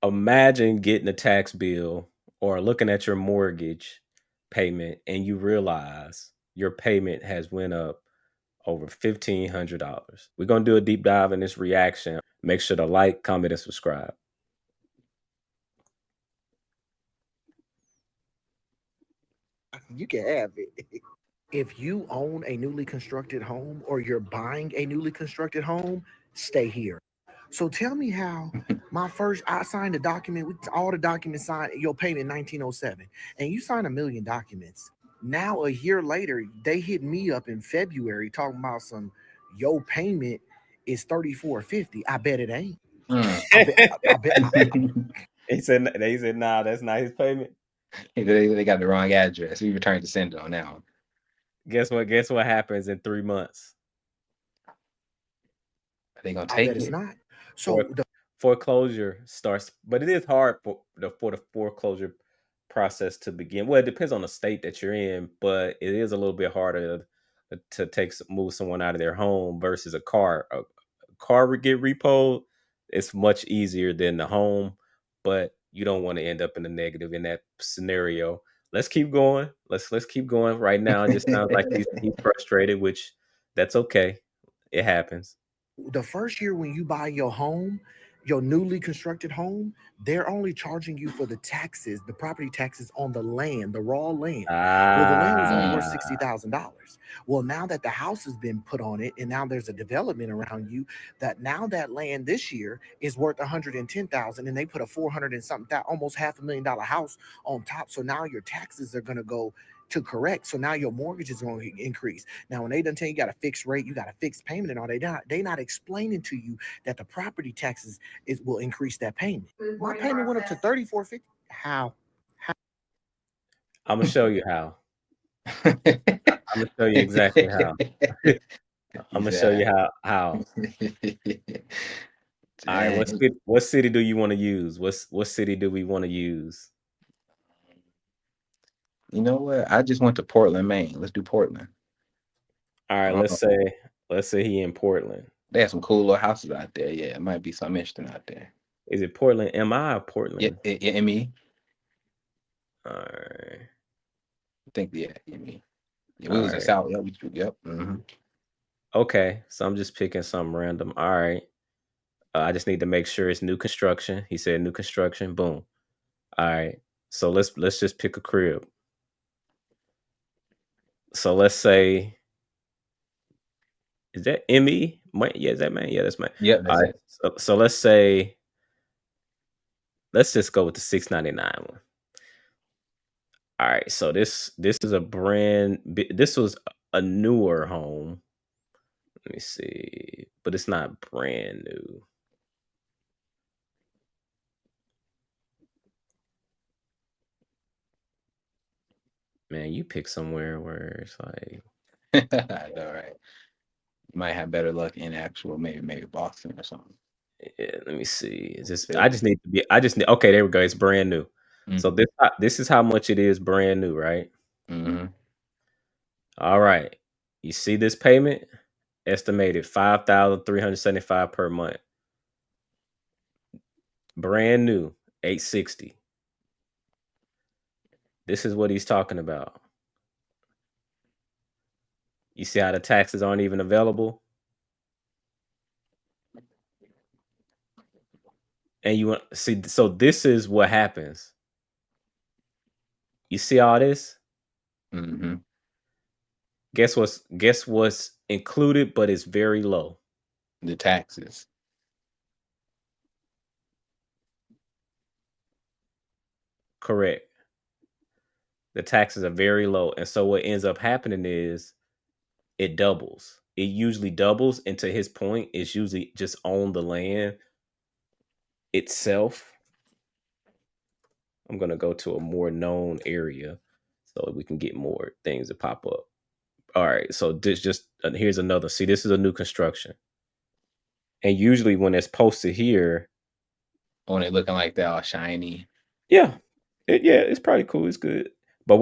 Imagine getting a tax bill or looking at your mortgage payment and you realize your payment has went up over $1,500. We're gonna do a deep dive in this reaction. Make sure to like, comment, and subscribe. You can have it. If you own a newly constructed home or you're buying a newly constructed home, stay here. So tell me how I signed a document with all the documents signed, your payment in 1907, and you signed a million documents. Now, a year later, they hit me up in February talking about your payment is 3450. I bet it ain't. Mm. I bet, I bet, They said, nah, that's not his payment. They got the wrong address. We returned to sender on that one. Guess what? Guess what happens in 3 months? Are they gonna I bet take it's it? not. For So the foreclosure starts, but it is hard for the foreclosure process to begin. Well, it depends on the state that you're in, but it is a little bit harder to move someone out of their home versus a car. A car would get repoed. It's much easier than the home, but you don't want to end up in the negative in that scenario. Let's keep going. Let's keep going. Right now, it just sounds like he's frustrated, which that's okay. It happens. the first year when you buy your home, your newly constructed home, they're only charging you for the taxes, the property taxes on the land, the raw land. Well, the land was only worth Mm. $60,000. Well, now that the house has been put on it, and now there's a development around you, that now that land this year is worth 110,000, and they put a 400 and something, almost $500,000 house on top. So now your taxes are gonna go to correct. So now your mortgage is going to increase. Now, when they done tell you got a fixed rate, you got a fixed payment and all, they not explaining to you that the property taxes is will increase that payment. My payment went up to 3450. How? I'm gonna show you how. I'm gonna show you exactly how. I'm He gonna show you said, how. All right, "Dang, what city do you want to use? What city do we want to use? you know what? I just went to Portland, Maine. Let's do Portland. All right, Uh, let's say he in Portland. they have some cool little houses out there. Yeah, it might be something interesting out there. Is it Portland? MI or Yeah, Portland? ME. All right, I think yeah, ME. Yeah, we all was in right, South. Yep, yep. okay. So I'm just picking something random. All right, I just need to make sure it's new construction. He said new construction. Boom. All right. So let's just pick a crib. So let's say is that ME? Yeah, is that man? Yeah, that's man. Yep, All that's right. it. So let's say let's just go with the 699 one. All right. So this is this was a newer home. Let me see. But it's not brand new. Man, you pick somewhere where it's like I know, right? You might have better luck in actual, maybe Boston or something. yeah, let me see. Is this Philly. I just need okay, there we go. It's brand new. So Mm-hmm. this is how much it is brand new, right? Mm-hmm. All right. You see this payment? Estimated 5,375 per month. Brand new, 860. This is what he's talking about. You see how the taxes aren't even available? And you want see so this is what happens. You see all this? Mm-hmm. Guess what's included but it's very low. The taxes. Correct. The taxes are very low. And so what ends up happening is it doubles. It usually doubles, and to his point, it's usually just on the land itself. I'm gonna go to a more known area so we can get more things to pop up. All right, so this just here's another. See, this is a new construction, and usually when it's posted here, When they looking like that, all shiny. yeah, yeah, it's probably cool. It's good. But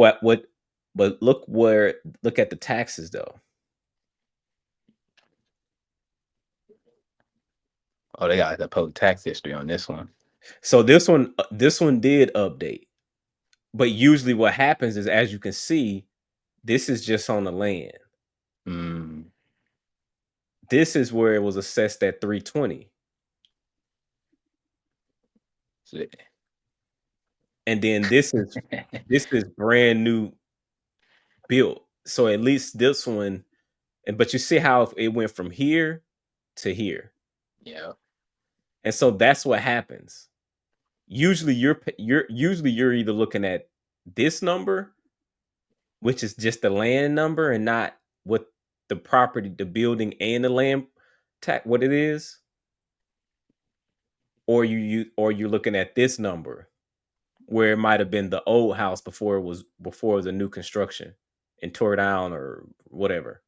But look at the taxes though. Oh, they got the public tax history on this one. So this one did update. But usually what happens is, as you can see, this is just on the land. Mm, This is where it was assessed at 320. so- And then this is brand new built. So at least this one, and but you see how it went from here to here. yeah. And so that's what happens. Usually you're either looking at this number, which is just the land number and not what the property, the building and the land tax what it is, or or you're looking at this number where it might have been the old house before it was a new construction and tore down or whatever.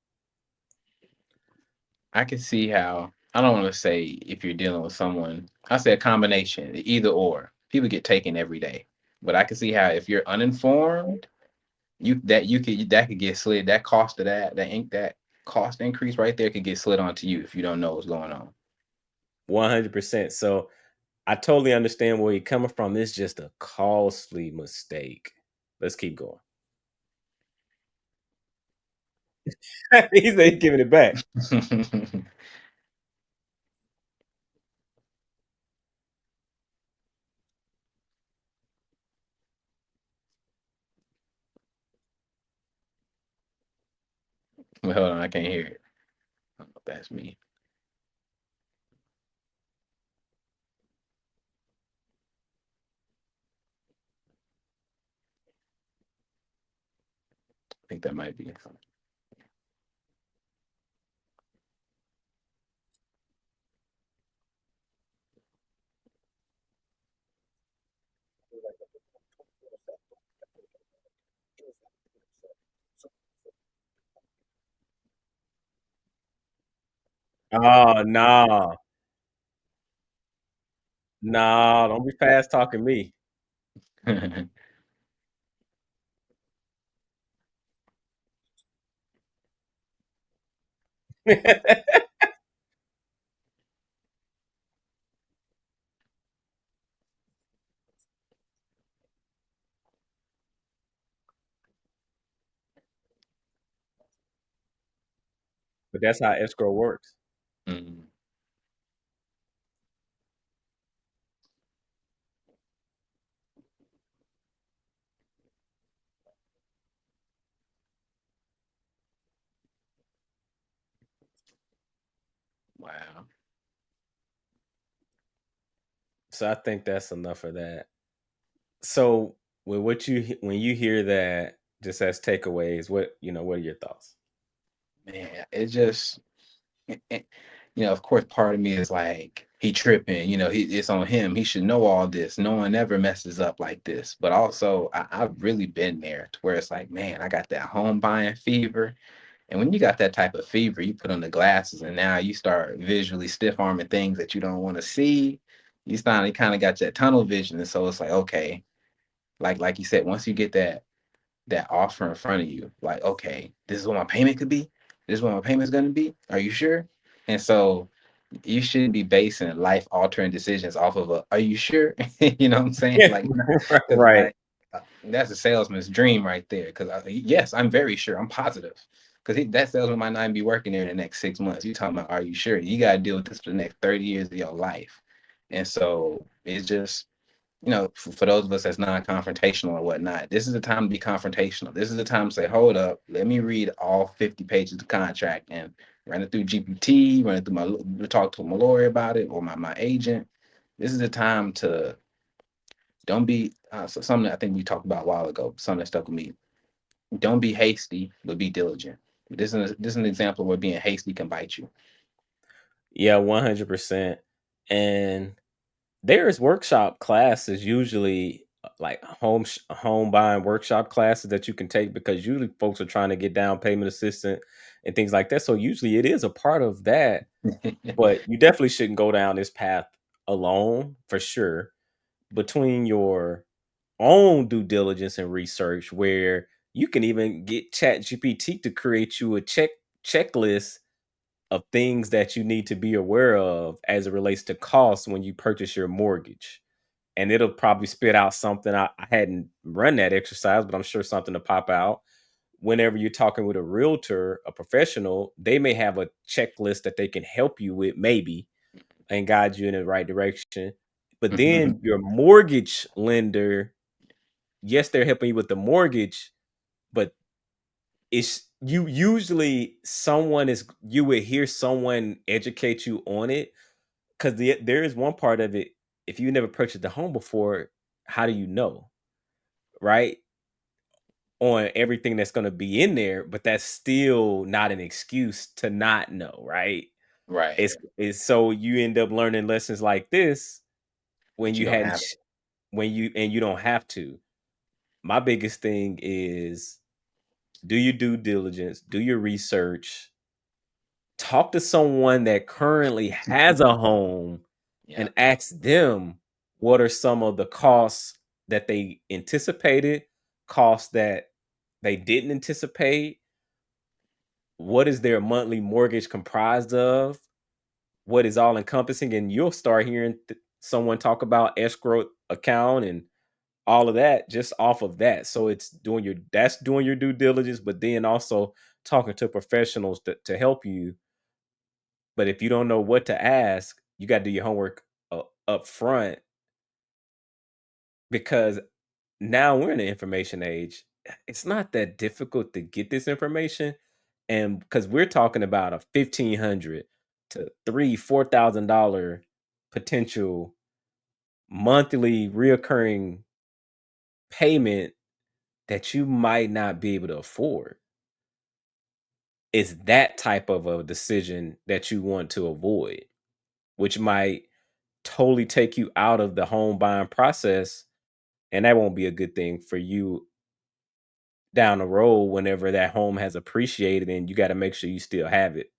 I can see how, I don't want to say if you're dealing with someone, I say a combination, either or. People get taken every day. But I can see how if you're uninformed, that could get slid. That cost of that cost increase right there could get slid onto you if you don't know what's going on. 100%. So I totally understand where you're coming from. It's just a costly mistake. Let's keep going. He said he's giving it back. Well, hold on, I can't hear it. I don't know if that's me. I think that might be. Oh no. No, don't be fast talking me. But that's how escrow works. Mm, wow. So I think that's enough of that. So with when you hear that, just as takeaways, what are your thoughts? Man, it just, of course, part of me is like, he tripping, it's on him. He should know all this. No one ever messes up like this. But also, I've really been there to where it's like, man, I got that home buying fever. And when you got that type of fever, you put on the glasses and now you start visually stiff arming things that you don't want to see. You finally kind of got that tunnel vision. And so it's like, okay, like you said, once you get that offer in front of you, like, okay, this is what my payment could be. This is what my payment's gonna be. Are you sure? And so you shouldn't be basing life altering decisions off of are you sure? You know what I'm saying? Yeah. Like, because Right. that's a salesman's dream right there. Because yes, I'm very sure. I'm positive. Because that salesman might not even be working there in the next 6 months. You talking about, are you sure? You got to deal with this for the next 30 years of your life. And so it's just, for those of us that's non-confrontational or whatnot, this is the time to be confrontational. This is the time to say, hold up, let me read all 50 pages of the contract and run it through GPT, run it through talk to my lawyer about it or my agent. This is the time to don't be, so something I think we talked about a while ago, something that stuck with me. Don't be hasty, but be diligent. This is an example where being hasty can bite you. Yeah, 100%. And there's workshop classes usually like home buying workshop classes that you can take because usually folks are trying to get down payment assistant and things like that. So usually it is a part of that, but you definitely shouldn't go down this path alone for sure. Between your own due diligence and research, where you can even get Chat GPT to create you a checklist of things that you need to be aware of as it relates to costs when you purchase your mortgage. and it'll probably spit out something. I hadn't run that exercise, but I'm sure something to pop out. Whenever you're talking with a realtor, a professional, they may have a checklist that they can help you with, maybe, and guide you in the right direction. But then your mortgage lender, yes, they're helping you with the mortgage, but it's you usually someone is you would hear someone educate you on it, because there is one part of it. If you never purchased a home before, how do you know, right? On everything that's going to be in there, but that's still not an excuse to not know, right? Right. It's so you end up learning lessons like this when But you you don't hadn't have when you don't have to. My biggest thing is do your due diligence, do your research, talk to someone that currently has a home yeah. and ask them what are some of the costs that they anticipated, costs that they didn't anticipate, what is their monthly mortgage comprised of, what is all encompassing, and you'll start hearing someone talk about escrow account and all of that just off of that. So it's doing your due diligence, but then also talking to professionals to help you. But if you don't know what to ask, you got to do your homework up front, because now we're in the information age. It's not that difficult to get this information, and because we're talking about a $1,500 to $3,000-$4,000 potential monthly reoccurring payment that you might not be able to afford. It's that type of a decision that you want to avoid, which might totally take you out of the home buying process, and that won't be a good thing for you down the road whenever that home has appreciated and you got to make sure you still have it.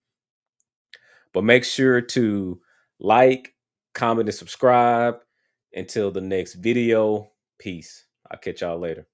But make sure to like, comment, and subscribe. Until the next video, peace. I'll catch y'all later.